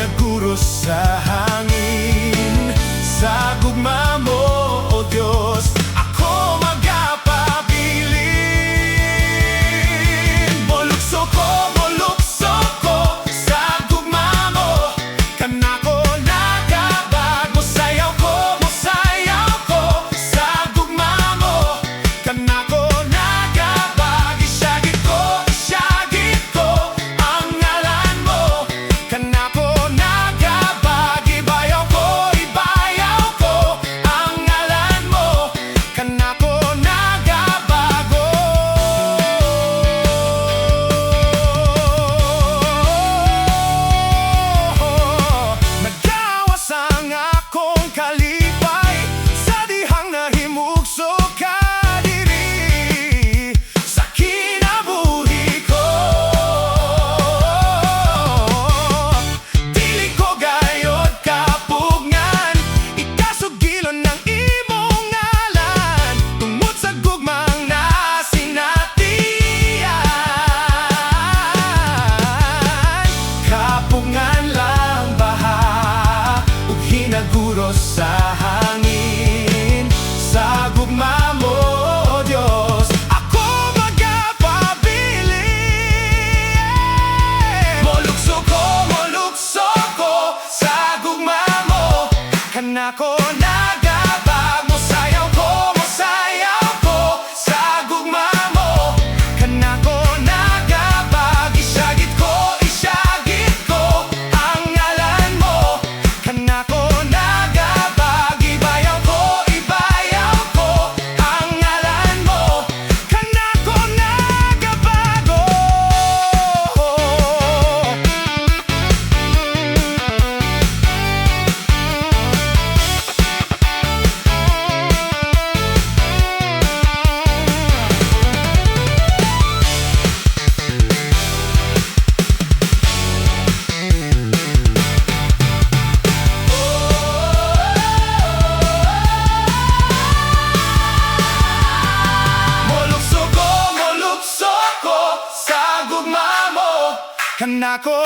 hinaguro sa hangin. Sa gugma mo, O Diyos, ako magpapabilin. Molukso ko sa gugma mo. Kanako nagabag, mosayaw ko sa gugma mo. Kanako nagabag, isyagit ko ang ngalan mo. Kanako nagabag, ibayaw ko ang ngalan mo. Kanako nagabago. Nagawas ang akong kalipay sa dihang nahimugso ka diri sa kinabuhi ko. Dili ko gayod kapugngan, ikasugilon ng imong ngalan tungod sa gugmang nasinatian. Kapugngan lang baha ug hinaguro sa hangin. Sa gugma mo, O Diyos, ako magpapabilin. Molukso ko sa gugma mo. Kanako nagabag, mosayaw ko sa gugma mo. Kanako nagabag, isyagit ko ang ngalan mo. Kanako nagabag, ibayaw ko ang ngalan mo. Kanako nagabago. Molukso ko sa gugma mo. Kanako